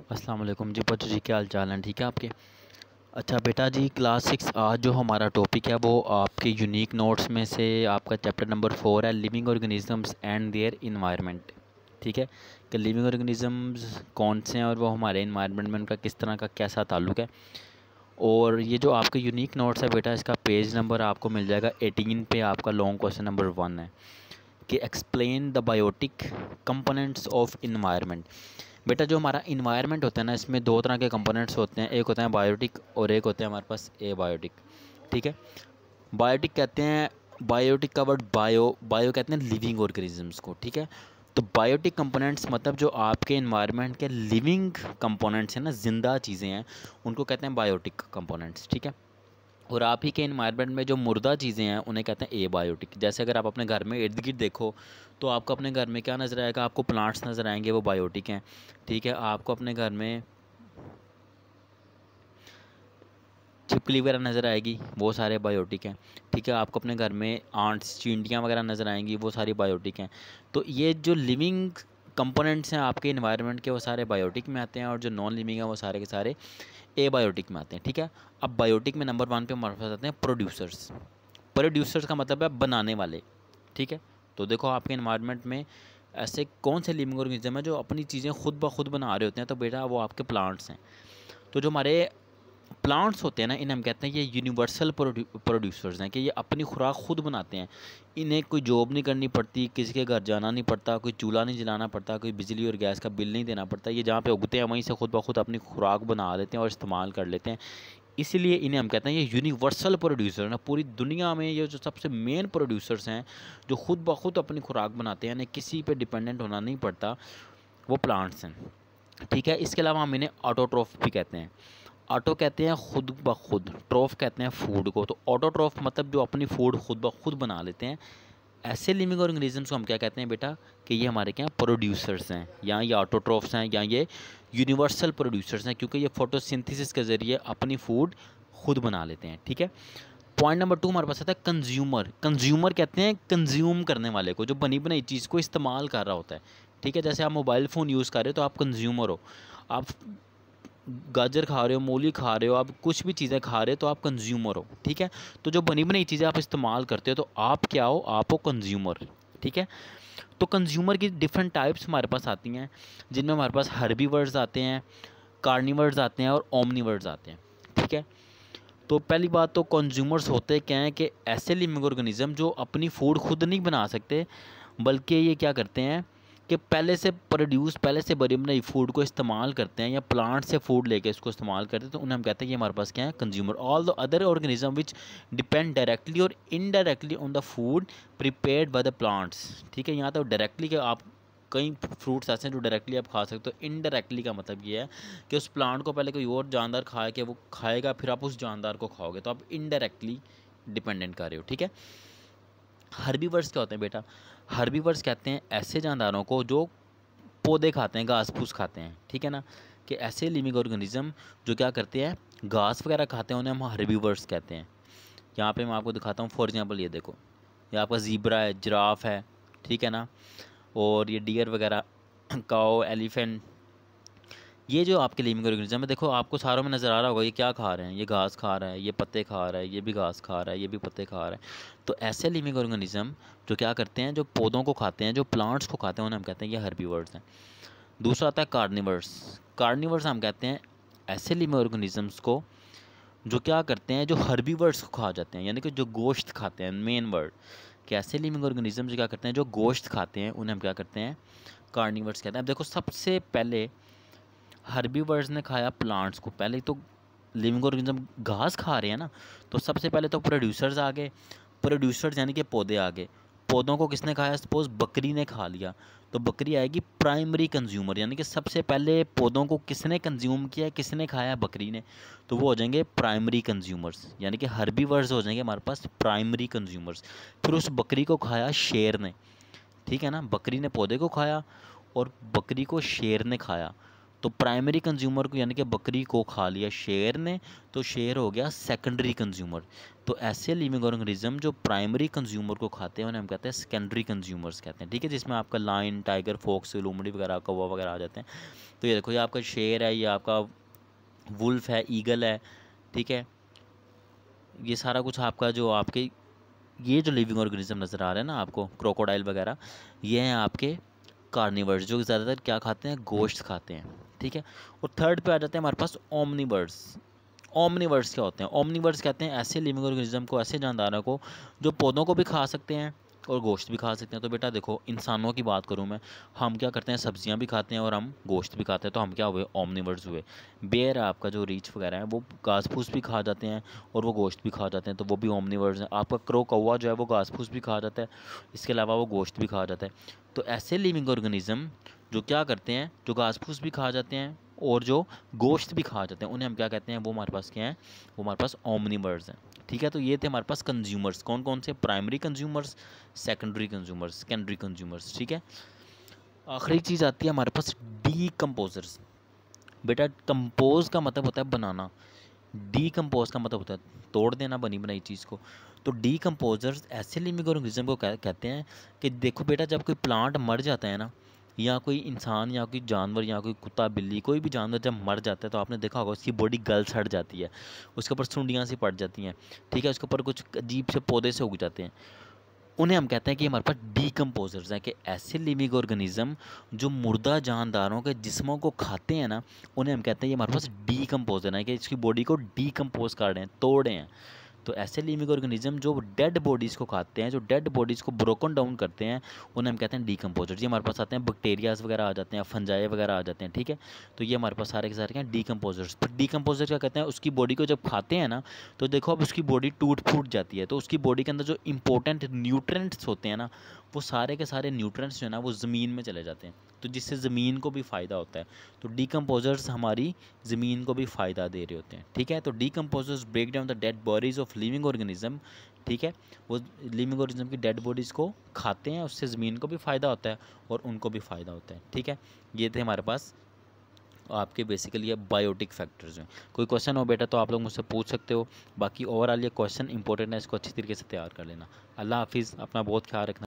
अस्सलाम वालेकुम जी बच्चों जी, क्या हाल चाल हैं? ठीक है आपके? अच्छा बेटा जी, क्लास 6 आज जो हमारा टॉपिक है वो आपके यूनिक नोट्स में से आपका चैप्टर नंबर 4 है, living organisms and their environment. ठीक है कि लिविंग ऑर्गेनिजम्स कौन से हैं और वो हमारे इन्वायरमेंट में उनका किस तरह का कैसा ताल्लुक़ है। और ये जो आपके यूनिक नोट्स है बेटा, इसका पेज नंबर आपको मिल जाएगा 18 पे। आपका लॉन्ग क्वेश्चन नंबर 1 है कि explain the biotic components of environment. बेटा जो हमारा इन्वायरमेंट होता है ना, इसमें दो तरह के कंपोनेंट्स होते हैं, एक होता है बायोटिक और एक होते हैं हमारे पास ए बायोटिक। ठीक है, बायोटिक कहते हैं, बायोटिक का वर्ड बायो कहते हैं लिविंग ऑर्गेनिजम्स को। ठीक है, तो बायोटिक कंपोनेंट्स मतलब जो आपके इन्वायरमेंट के लिविंग कंपोनेंट्स हैं ना, जिंदा चीज़ें हैं, उनको कहते हैं बायोटिक कंपोनेंट्स। ठीक है, और आप ही के इन्वायरमेंट में जो मुर्दा चीज़ें हैं उन्हें कहते हैं एबायोटिक। जैसे अगर आप अपने घर में इर्द गिर्द देखो तो आपको अपने घर में क्या नज़र आएगा? आपको प्लांट्स नज़र आएंगे, वो बायोटिक हैं। ठीक है, आपको अपने घर में छिपकली वगैरह नज़र आएगी, वो सारे बायोटिक हैं। ठीक है, आपको अपने घर में आंट्स चींटियाँ वगैरह नज़र आएंगी, वो सारी बायोटिक हैं। तो ये जो लिविंग कंपोनेंट्स हैं आपके इन्वायरमेंट के, वो सारे बायोटिक में आते हैं, और जो नॉन लिविंग है वो सारे के सारे एबायोटिक में आते हैं। ठीक है, अब बायोटिक में नंबर 1 पे हमारे पास आते हैं प्रोड्यूसर्स। प्रोड्यूसर्स का मतलब है बनाने वाले। ठीक है, तो देखो आपके इन्वायरमेंट में ऐसे कौन से लिविंग ऑर्गेनिज्म है जो अपनी चीज़ें खुद ब खुद बना रहे होते हैं? तो बेटा वो आपके प्लांट्स हैं। तो जो हमारे प्लांट्स होते हैं ना, इन्हें हम कहते हैं ये यूनिवर्सल प्रोड्यूसर्स हैं, कि ये अपनी खुराक खुद बनाते हैं। इन्हें कोई जॉब नहीं करनी पड़ती, किसी के घर जाना नहीं पड़ता, कोई चूल्हा नहीं जलाना पड़ता, कोई बिजली और गैस का बिल नहीं देना पड़ता। ये जहाँ पे उगते हैं वहीं से खुद ब खुद अपनी खुराक बना लेते हैं और इस्तेमाल कर लेते हैं। इसीलिए इन्हें हम कहते हैं ये यूनिवर्सल प्रोड्यूसर ना। पूरी दुनिया में ये जो सबसे मेन प्रोड्यूसर्स हैं, जो खुद ब खुद अपनी खुराक बनाते हैं, इन्हें किसी पे डिपेंडेंट होना नहीं पड़ता, वो प्लांट्स हैं। ठीक है, इसके अलावा हम इन्हें ऑटोट्रॉफ भी कहते हैं। ऑटो कहते हैं खुद ब खुद, ट्रॉफ कहते हैं फूड को। तो ऑटोट्रॉफ मतलब जो अपनी फूड खुद ब खुद बना लेते हैं। ऐसे लिविंग ऑर्गेनिजम्स को हम क्या कहते हैं बेटा? कि ये हमारे क्या प्रोड्यूसर्स हैं, या ये ऑटोट्रॉफ्स हैं, या ये यूनिवर्सल प्रोड्यूसर्स हैं, क्योंकि ये फोटोसिंथेसिस के ज़रिए अपनी फूड खुद बना लेते हैं। ठीक है, पॉइंट नंबर 2 हमारे पास आता है कंज्यूमर। कंज्यूमर कहते हैं कंज्यूम करने वाले को, जो बनी बनाई चीज़ को इस्तेमाल कर रहा होता है। ठीक है, जैसे आप मोबाइल फ़ोन यूज़ कर रहे हो तो आप कंज्यूमर हो। आप गाजर खा रहे हो, मूली खा रहे हो, आप कुछ भी चीज़ें खा रहे हो तो आप कंज्यूमर हो। ठीक है, तो जो बनी बनाई चीज़ें आप इस्तेमाल करते हो तो आप क्या हो? आप हो कंज्यूमर। ठीक है, तो कंज्यूमर की डिफरेंट टाइप्स हमारे पास आती हैं, जिनमें हमारे पास हर्बीवर्स आते हैं, कार्निवर्स आते हैं और ओमनिवर्स आते हैं। ठीक है, तो पहली बात तो कंज्यूमर्स होते क्या हैं कि ऐसे लिविंग ऑर्गेनिज्म जो अपनी फूड खुद नहीं बना सकते, बल्कि ये क्या करते हैं कि पहले से बड़ी बनाई फूड को इस्तेमाल करते हैं, या प्लांट से फूड लेके इसको इस्तेमाल करते हैं। तो उन्हें हम कहते हैं कि हमारे पास क्या है? Consumer. All the other organism which depend directly और indirectly on the food prepared by the plants. ठीक है, यहाँ तो डायरेक्टली के आप कई फ्रूट्स ऐसे हैं जो डायरेक्टली आप खा सकते हो। इनडायरेक्टली का मतलब ये है कि उस प्लांट को पहले कोई और जानदार खाए कि वो खाएगा, फिर आप उस जानदार को खाओगे, तो आप इनडायरेक्टली डिपेंडेंट कर रहे हो। ठीक है, हर्बीवर्स क्या होते हैं बेटा? हर्बीवर्स कहते हैं ऐसे जानदारों को जो पौधे खाते हैं, घास फूस खाते हैं। ठीक है ना, कि ऐसे लिविंग ऑर्गेनिज्म जो क्या करते हैं, घास वगैरह खाते हैं, उन्हें हम हर्बीवर्स कहते हैं। यहाँ पे मैं आपको दिखाता हूँ। फॉर एग्जांपल ये देखो, ये आपका ज़ीब्रा है, जिराफ है, ठीक है ना, और ये डियर वगैरह, काओ, एलिफेंट, ये जो आपके लिविंग ऑर्गेनिज्म है, देखो आपको सारों में नज़र आ रहा होगा ये क्या खा रहे हैं। ये घास खा रहा है, ये पत्ते खा रहा है, ये भी घास खा रहा है, ये भी पत्ते खा रहा है। तो ऐसे लिविंग ऑर्गेनिज्म जो क्या करते हैं, जो पौधों को खाते हैं, जो प्लांट्स को खाते हैं, उन्हें हम कहते हैं ये हर्बीवर्स हैं। दूसरा आता है कार्निवर्स। कार्निवर्स हम कहते हैं ऐसे लिविंग ऑर्गेनिजम्स को जो क्या करते हैं, जो हर्बीवर्स को खा जाते हैं, यानी कि जो गोश्त खाते हैं। मेन वर्ड कि ऐसे लिविंग ऑर्गेनिज्म जो क्या करते हैं, जो गोश्त खाते हैं, उन्हें हम क्या करते हैं? कार्निवर्स कहते हैं। अब देखो, सबसे पहले हर्बीवर्स ने खाया प्लांट्स को। पहले तो लिविंग ऑर्गेनिज्म घास खा रहे हैं ना, तो सबसे पहले तो प्रोड्यूसर्स आ गए। प्रोड्यूसर्स यानी कि पौधे आ गए। पौधों को किसने खाया? सपोज बकरी ने खा लिया, तो बकरी आएगी प्राइमरी कंज्यूमर, यानी कि सबसे पहले पौधों को किसने कंज्यूम किया, किसने खाया? बकरी ने। तो वो हो जाएंगे प्राइमरी कंज्यूमर्स, यानी कि हर्बीवर्स हो जाएंगे हमारे पास प्राइमरी कंज्यूमर्स। फिर उस बकरी को खाया शेर ने। ठीक है ना, बकरी ने पौधे को खाया और बकरी को शेर ने खाया। तो प्राइमरी कंज्यूमर को यानी कि बकरी को खा लिया शेर ने, तो शेर हो गया सेकेंडरी कंज्यूमर। तो ऐसे लिविंग ऑर्गेनिज्म जो प्राइमरी कंज्यूमर को खाते हैं उन्हें हम कहते हैं सेकेंडरी कंज्यूमर्स कहते हैं, ठीक है, जिसमें आपका लाइन, टाइगर, फॉक्स, लोमड़ी वगैरह, कौवा वगैरह आ जाते हैं। तो ये देखो, ये आपका शेर है, ये आपका वुल्फ है, ईगल है, ठीक है, ये सारा कुछ आपका जो आपके ये जो लिविंग ऑर्गेनिज्म नज़र आ रहे हैं ना आपको, क्रोकोडाइल वगैरह, ये हैं आपके कार्निवर्स जो ज़्यादातर क्या खाते हैं, गोश्त खाते हैं, ठीक है। और थर्ड पे आ जाते हैं हमारे पास ओमनिवर्स। ओमनिवर्स क्या होते हैं? ओमनिवर्स कहते हैं ऐसे लिविंग ऑर्गेनिज्म को, ऐसे जानदारों को जो पौधों को भी खा सकते हैं और गोश्त भी खा सकते हैं। तो बेटा देखो, इंसानों की बात करूं मैं, हम क्या करते हैं, सब्जियां भी खाते हैं और हम गोश्त भी खाते हैं, तो हम क्या हुए, ओमनिवर्स हुए। बेयर है आपका जो रीछ वगैरह है, वो घास फूस भी खा जाते हैं और वो गोश्त भी खा जाते हैं, तो वो भी ओमनिवर्स हैं। आपका क्रो कौवा जो है वो घास फूस भी खा जाता है, इसके अलावा वो गोश्त भी खा जाता है। तो ऐसे लिविंग ऑर्गेनिज्म जो क्या करते हैं, जो घास फूस भी खा जाते हैं और जो गोश्त भी खा जाते हैं, उन्हें हम क्या कहते हैं, वो हमारे पास क्या है, वो हमारे पास ओमनिवर्स हैं, ठीक है। तो ये थे हमारे पास कंज्यूमर्स, कौन कौन से, प्राइमरी कंज्यूमर्स, सेकेंडरी कंज्यूमर्स, ठीक है। आखिरी चीज़ आती है हमारे पास डीकम्पोजर्स। बेटा कंपोज का मतलब होता है बनाना, डीकम्पोज का मतलब होता है तोड़ देना बनी बनाई चीज़ को। तो डीकम्पोजर्स ऐसे लिविंग ऑर्गेनिज्म को कहते हैं कि देखो बेटा, जब कोई प्लांट मर जाता है ना, या कोई इंसान या कोई जानवर या कोई कुत्ता बिल्ली कोई भी जानवर जब मर जाता है, तो आपने देखा होगा उसकी बॉडी गल सड़ जाती है, उसके ऊपर सुंडियाँ सी पड़ जाती हैं, ठीक है, उसके ऊपर कुछ अजीब से पौधे से उग जाते हैं। उन्हें हम कहते हैं कि हमारे पास डीकम्पोजर्स हैं, कि ऐसे लिविंग ऑर्गेनिज्म जो मुर्दा जानदारों के जिस्मों को खाते हैं ना, उन्हें हम कहते हैं ये हमारे पास डीकम्पोजर हैं, कि इसकी बॉडी को डीकम्पोज कर रहे हैं, तोड़े हैं। तो ऐसे लिविंग ऑर्गेनिज्म जो डेड बॉडीज़ को खाते हैं, जो डेड बॉडीज़ को ब्रोकन डाउन करते हैं, उन्हें हम कहते हैं डीकम्पोजर। ये हमारे पास आते हैं, बैक्टीरियाज वगैरह आ जाते हैं, फंजाई वगैरह आ जाते हैं, ठीक है। तो ये हमारे पास सारे के सारे क्या डीकम्पोजर्स। पर डीकम्पोजर क्या कहते हैं, उसकी बॉडी को जब खाते हैं ना, तो देखो अब उसकी बॉडी टूट फूट जाती है, तो उसकी बॉडी के अंदर जो इंपॉर्टेंट न्यूट्रेंट्स होते हैं ना, वो सारे के सारे न्यूट्रेंट्स जो है ना वो ज़मीन में चले जाते हैं, तो जिससे ज़मीन को भी फ़ायदा होता है। तो डीकम्पोजर्स हमारी ज़मीन को भी फ़ायदा दे रहे होते हैं, ठीक है। तो decomposers break down the dead bodies of living organism, ठीक है, वो लिविंग ऑर्गेनिज्म की डेड बॉडीज़ को खाते हैं, उससे ज़मीन को भी फ़ायदा होता है और उनको भी फ़ायदा होता है, ठीक है। ये थे हमारे पास आपके बेसिकली ये बायोटिक फैक्टर्स हैं। कोई क्वेश्चन हो बेटा तो आप लोग मुझसे पूछ सकते हो, बाकी ओवरऑल ये क्वेश्चन इंपॉर्टेंट है, इसको अच्छी तरीके से तैयार कर लेना। अल्लाह हाफिज़, अपना बहुत ख्याल रखना।